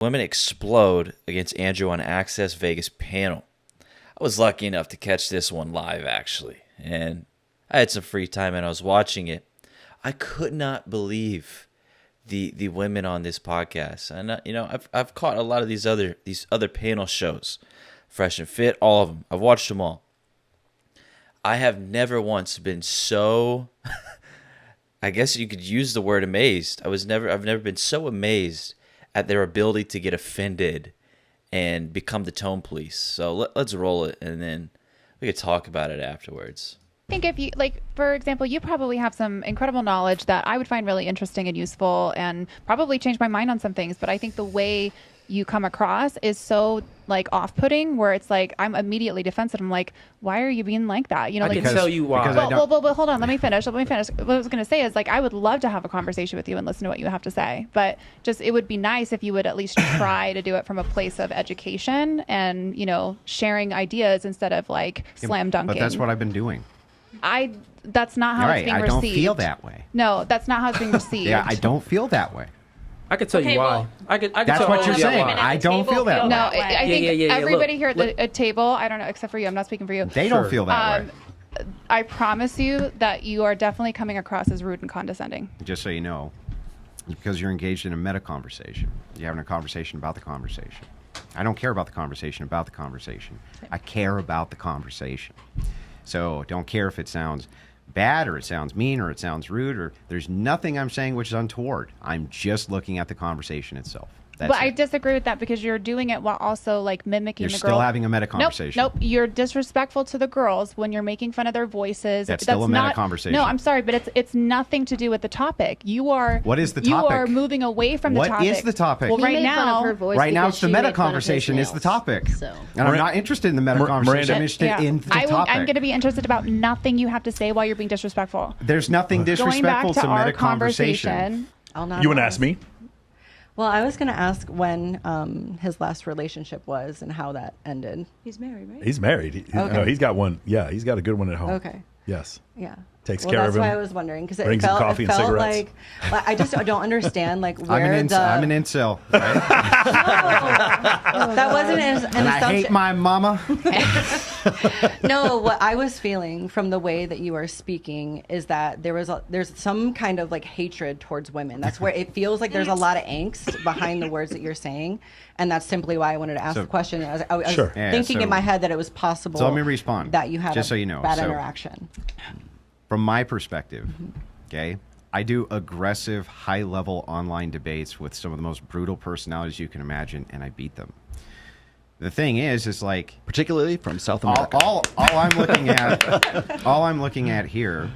Women explode against Andrew on Access Vegas panel. I was lucky enough to catch this one live, actually, and I had some free time and I was watching it. I could not believe the women on this podcast. And I've caught a lot of these other panel shows, Fresh and Fit, all of them. I've watched them all. I have never once been so I guess you could use the word amazed. I've never been so amazed at their ability to get offended and become the tone police. So let's roll it, and then we could talk about it afterwards. I think if you, like, for example, you probably have some incredible knowledge that I would find really interesting and useful and probably change my mind on some things. But I think the way you come across is so, like, off-putting, where it's like I'm immediately defensive. I'm like, why are you being like that? You know, I like, can tell you why. Well, hold on. Let me finish. What I was going to say is, like, I would love to have a conversation with you and listen to what you have to say. But just, it would be nice if you would at least try to do it from a place of education and, sharing ideas instead of, like, slam dunking. But that's what I've been doing. That's not how it's being received. I don't feel that way. No, that's not how it's being received. Yeah, I don't feel that way. I could tell you why. Well, I could that's tell what you're you saying. why. I don't feel that way. No, I think everybody Look, here at the table, I don't know, except for you, I'm not speaking for you. They don't feel that way. I promise you that you are definitely coming across as rude and condescending. Just so you know, it's because you're engaged in a meta conversation. You're having a conversation about the conversation. I don't care about the conversation about the conversation. I care about the conversation. So don't care if it sounds bad or it sounds mean or it sounds rude, or there's nothing I'm saying which is untoward. I'm just looking at the conversation itself. That's I disagree with that because you're doing it while also, like, mimicking You're the still girl. having a meta conversation. Nope. You're disrespectful to the girls when you're making fun of their voices. That's still a meta not, conversation. No, I'm sorry, but it's nothing to do with the topic. You are. What is the You topic? are moving away from the topic. What is the topic? Well, He right made fun of her now, voice Right now, because it's the she meta made fun of his conversation is the nails. topic. So. And I'm not interested in the meta conversation. I'm interested in the topic. I'm going to be interested about nothing you have to say while you're being disrespectful. There's nothing Going back disrespectful to to our meta conversation. conversation. You want to ask me? Well, I was going to ask when his last relationship was and how that ended. He's married, right? He's married. Okay. No, he's got one. Yeah, he's got a good one at home. Okay. Yes. Yeah. Takes care of him. That's why I was wondering, because it brings him felt, coffee it and felt cigarettes. like I just don't understand, like, where I'm an incel. Right? that wasn't an And I assumption. hate my mama. No, what I was feeling from the way that you are speaking is that there's some kind of, like, hatred towards women. That's where it feels like there's a lot of angst behind the words that you're saying, and that's simply why I wanted to ask the question. I was Sure. thinking in my head that it was possible. So let me respond. That you had just a so you know. bad So, interaction. From my perspective, okay, I do aggressive, high-level online debates with some of the most brutal personalities you can imagine, and I beat them. The thing is like, Particularly from South America. all I'm looking at here.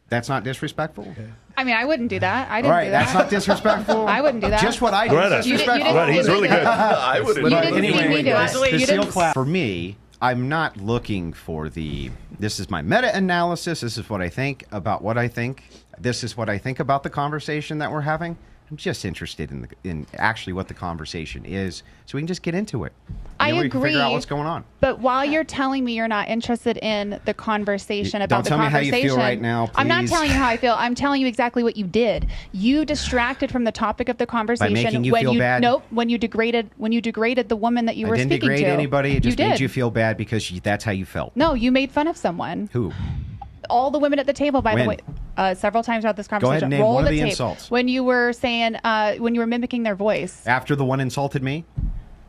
That's not disrespectful. I mean, I wouldn't do that. I All didn't right, do that. that's not disrespectful. I wouldn't do that. Just what I do. Greta. is You disrespectful. didn't- He's really good. I would You didn't see me Anyway, do it. the You seal didn't- clap. For me, I'm not looking for this is my meta-analysis. This is what I think about what I think. This is what I think about the conversation that we're having. I'm just interested in actually what the conversation is, so we can just get into it. I We can agree. figure out what's going on. But while you're telling me you're not interested in the conversation Don't about the tell me how you conversation, feel right now, I'm not please. telling you how I feel. I'm telling you exactly what you did. You distracted from the topic of the conversation making you when feel bad? Nope, when you degraded the woman that you were I didn't speaking to. degrade anybody. It just you made did. you feel bad because that's how you felt. No, you made fun of someone. Who? All the women at the table, by the When? way, several times throughout this ahead conversation. and name Roll one of the the tape. insults. When you were saying, when you were mimicking their voice, After the one insulted me?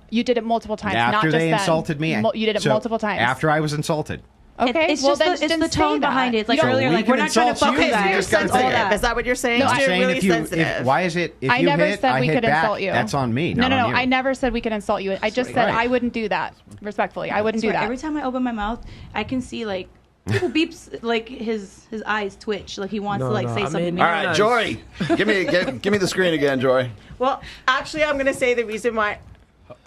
you did it multiple times. After not just they then. insulted me? You did it So, multiple times. After I was insulted. Okay, It's well just then it's then the say tone that. behind it. It's like You don't- earlier, we like can we're not trying to insult you, focus you on just gotta all take it. that. Is that what you're saying? No, I'm You're saying really if you, sensitive. why is it, if I you never hit, said I we hit could back, insult you. that's on me, No, not on you. I never said we could insult you. I just said Right. I wouldn't do that. Respectfully, I wouldn't do that. Every time I open my mouth, I can see like people beeps, like his eyes twitch, like he wants to like say something. mean, mean. all right, Jory, give me the screen again, Jory. Well, actually, I'm going to say the reason why.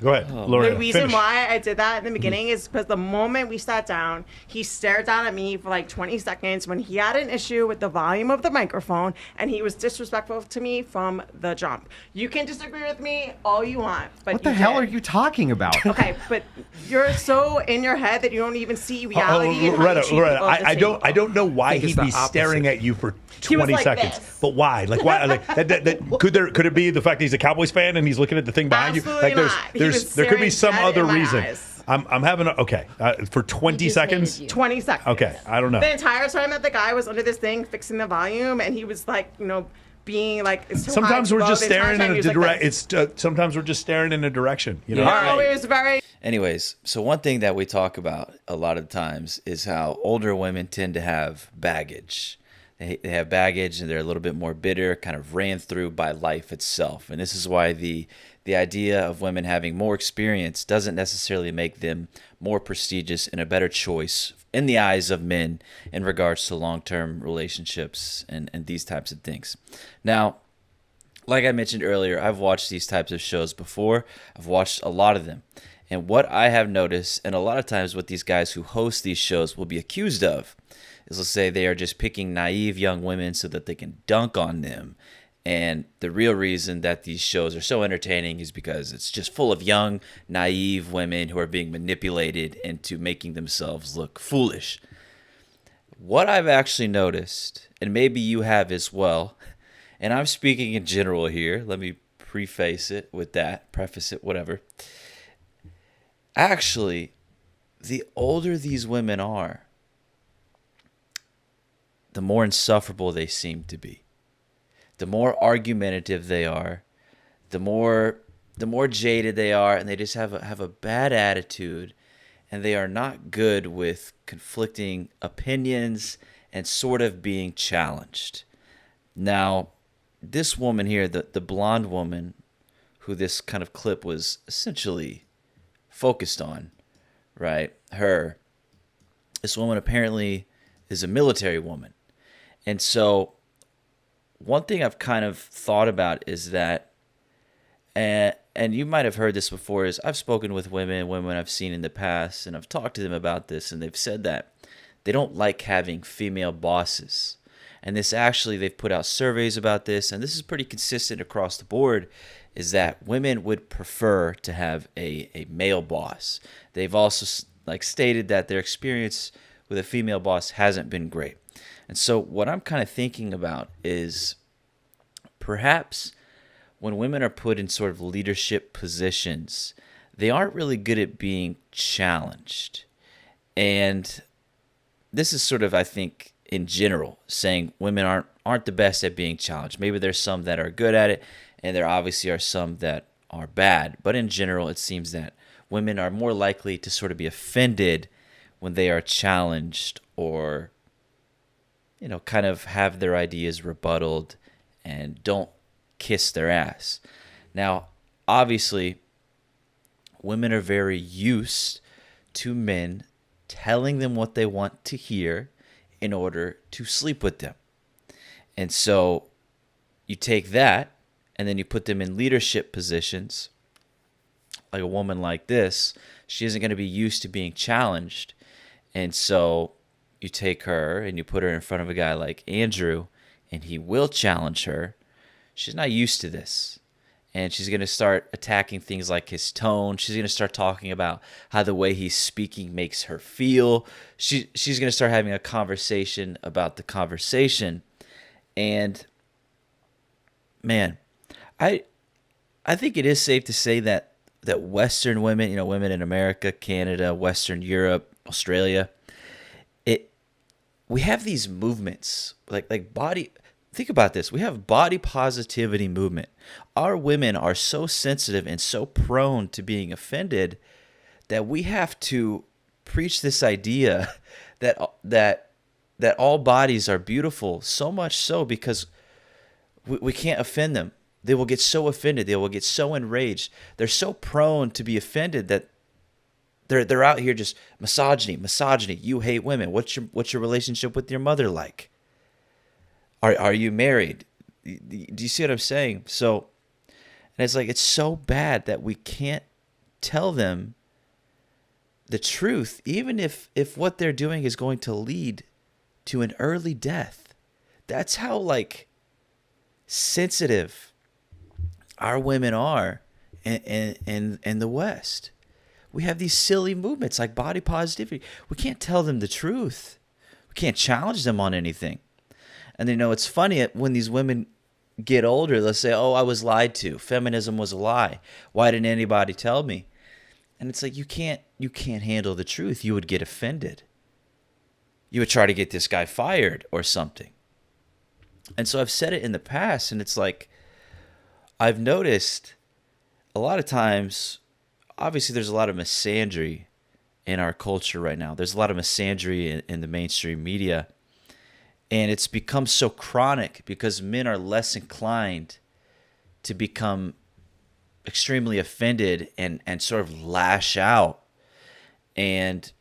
Go ahead, Lorena. The reason finish. why I did that in the beginning is because the moment we sat down, he stared down at me for like 20 seconds when he had an issue with the volume of the microphone, and he was disrespectful to me from the jump. You can disagree with me all you want, but What the you hell did. are you talking about? Okay, but you're so in your head that you don't even see reality. and how you treat people at the I table. don't know why think it's he'd the be staring opposite. at you for He was 20 like seconds. this. But why? Like why? Like could it be the fact that he's a Cowboys fan and he's looking at the thing behind Absolutely you? not. Like He was there could be staring some dead other in my reason. eyes. I'm having for 20 just seconds. hated you. 20 seconds. Okay, I don't know. The entire time that the guy was under this thing fixing the volume, and he was like, being like, it's too Sometimes high, we're too just low. The entire staring time in he a was like direction. this. Sometimes we're just staring in a direction. You know. Oh, it was very. Anyways, so one thing that we talk about a lot of times is how older women tend to have baggage. They have baggage and they're a little bit more bitter, kind of ran through by life itself. And this is why the idea of women having more experience doesn't necessarily make them more prestigious and a better choice in the eyes of men in regards to long-term relationships and these types of things. Now, like I mentioned earlier, I've watched these types of shows before. I've watched a lot of them. And what I have noticed, and a lot of times what these guys who host these shows will be accused of, is let's say they are just picking naive young women so that they can dunk on them. And the real reason that these shows are so entertaining is because it's just full of young, naive women who are being manipulated into making themselves look foolish. What I've actually noticed, and maybe you have as well, and I'm speaking in general here, let me preface it with that, preface it, whatever. Actually, the older these women are, the more insufferable they seem to be. The more argumentative they are, the more jaded they are, and they just have a bad attitude, and they are not good with conflicting opinions and sort of being challenged. Now, this woman here, the blonde woman who this kind of clip was essentially focused on, right? This woman apparently is a military woman. And so one thing I've kind of thought about is that, and you might have heard this before, is I've spoken with women I've seen in the past, and I've talked to them about this, and they've said that they don't like having female bosses. And this actually, they've put out surveys about this, and this is pretty consistent across the board, is that women would prefer to have a male boss. They've also stated that their experience with a female boss hasn't been great. And so what I'm kind of thinking about is perhaps when women are put in sort of leadership positions, they aren't really good at being challenged. And this is sort of, I think, in general, saying women aren't the best at being challenged. Maybe there's some that are good at it, and there obviously are some that are bad. But in general, it seems that women are more likely to sort of be offended when they are challenged or kind of have their ideas rebutted and don't kiss their ass. Now, obviously, women are very used to men telling them what they want to hear in order to sleep with them. And so you take that and then you put them in leadership positions. Like a woman like this, she isn't going to be used to being challenged. And so you take her and you put her in front of a guy like Andrew, and he will challenge her. She's not used to this. And she's going to start attacking things like his tone. She's going to start talking about how the way he's speaking makes her feel. She's going to start having a conversation about the conversation. And, man, I think it is safe to say that Western women, women in America, Canada, Western Europe, Australia, we have these movements like body. Think about this. We have body positivity movement. Our women are so sensitive and so prone to being offended that we have to preach this idea that all bodies are beautiful, so much so because we can't offend them. They will get so offended. They will get so enraged. They're so prone to be offended that they're out here just misogyny. You hate women. What's your relationship with your mother like? Are you married? Do you see what I'm saying? So, and it's so bad that we can't tell them the truth, even if what they're doing is going to lead to an early death. That's how sensitive our women are in the West. We have these silly movements like body positivity. We can't tell them the truth. We can't challenge them on anything. And it's funny when these women get older, they'll say, "Oh, I was lied to. Feminism was a lie. Why didn't anybody tell me?" And it's like, you can't handle the truth. You would get offended. You would try to get this guy fired or something. And so I've said it in the past, and it's like, I've noticed a lot of times, obviously there's a lot of misandry in our culture right now. There's a lot of misandry in the mainstream media. And it's become so chronic because men are less inclined to become extremely offended and sort of lash out. And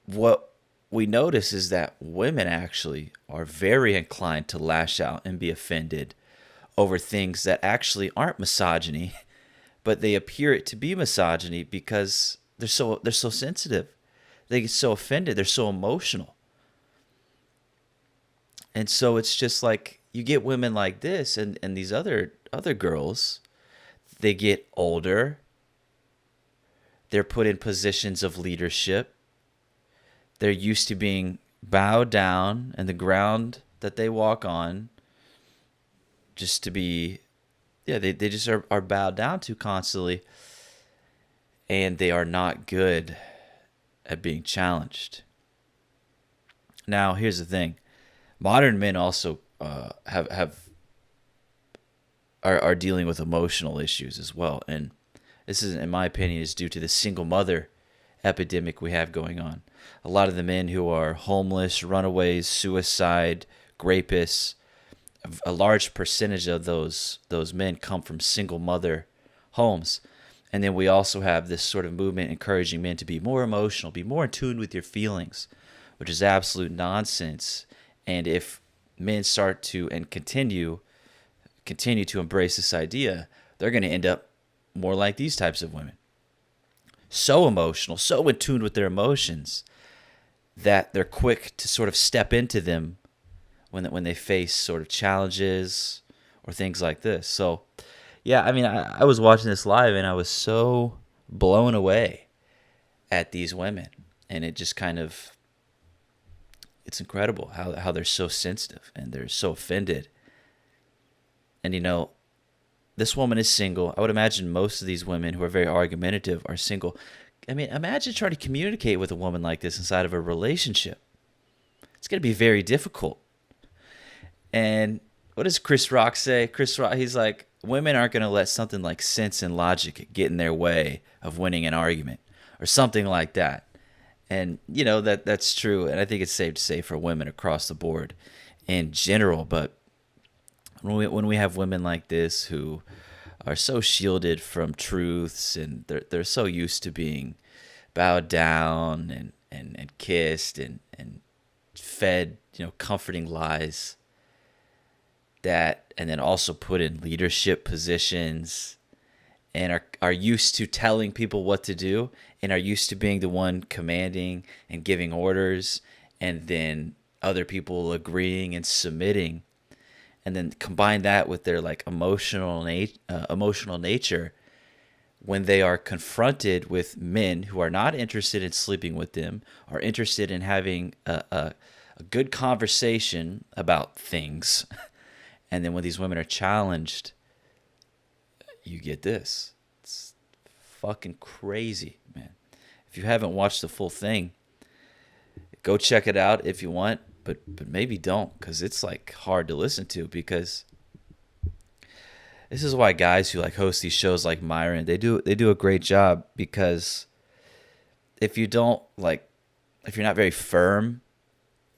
what we notice is that women actually are very inclined to lash out and be offended over things that actually aren't misogyny, but they appear it to be misogyny because they're so sensitive. They get so offended. They're so emotional. And so it's just like you get women like this and these other girls, they get older. They're put in positions of leadership. They're used to being bowed down and the ground that they walk on just to be, they just are bowed down to constantly. And they are not good at being challenged. Now, here's the thing. Modern men also are dealing with emotional issues as well. And this is, in my opinion, is due to the single mother epidemic we have going on. A lot of the men who are homeless, runaways, suicide, rapists, a large percentage of those men come from single mother homes. And then we also have this sort of movement encouraging men to be more emotional, be more in tune with your feelings, which is absolute nonsense. And if men start to and continue to embrace this idea, they're going to end up more like these types of women. So emotional, so in tune with their emotions that they're quick to sort of step into them when they face sort of challenges or things like this. So, yeah, I mean, I was watching this live and I was so blown away at these women. And it just kind of, it's incredible how they're so sensitive and they're so offended. And, this woman is single. I would imagine most of these women who are very argumentative are single. I mean, imagine trying to communicate with a woman like this inside of a relationship. It's going to be very difficult. And what does Chris Rock say? Chris Rock, he's like, women aren't going to let something like sense and logic get in their way of winning an argument or something like that. And, that's true. And I think it's safe to say for women across the board in general. But when we have women like this who are so shielded from truths and they're so used to being bowed down and kissed and fed, comforting lies, and then also put in leadership positions and are used to telling people what to do and are used to being the one commanding and giving orders and then other people agreeing and submitting, and then combine that with their like emotional nature when they are confronted with men who are not interested in sleeping with them, are interested in having a good conversation about things. And then when these women are challenged, you get this. It's fucking crazy, man. If you haven't watched the full thing, go check it out if you want, but maybe don't, because it's like hard to listen to, because this is why guys who like host these shows like Myron, they do a great job, because if you're not very firm,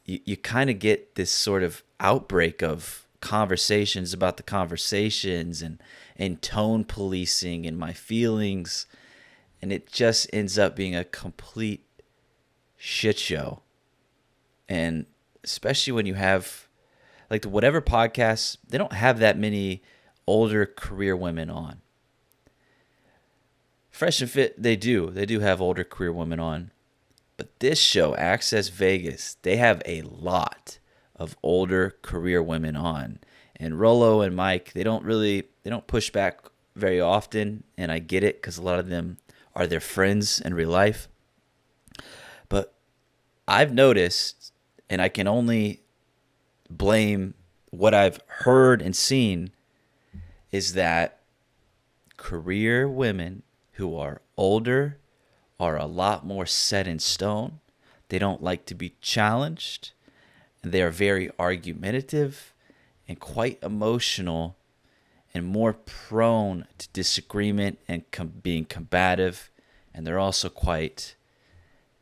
you kind of get this sort of outbreak of conversations about the conversations and tone policing and my feelings, and it just ends up being a complete shit show. And especially when you have like whatever podcasts, they don't have that many older career women on. Fresh and Fit, they do have older career women on. But this show, Access Vegas, they have a lot of older career women on. And Rollo and Mike, they don't push back very often, and I get it because a lot of them are their friends in real life. But I've noticed, and I can only blame what I've heard and seen is that career women who are older are a lot more set in stone. They don't like to be challenged, and they are very argumentative and quite emotional and more prone to disagreement and being combative. And they're also quite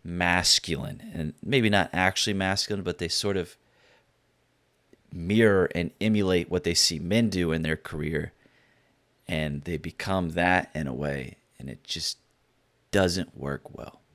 masculine, and maybe not actually masculine, but they sort of mirror and emulate what they see men do in their career, and they become that in a way, and it just doesn't work well.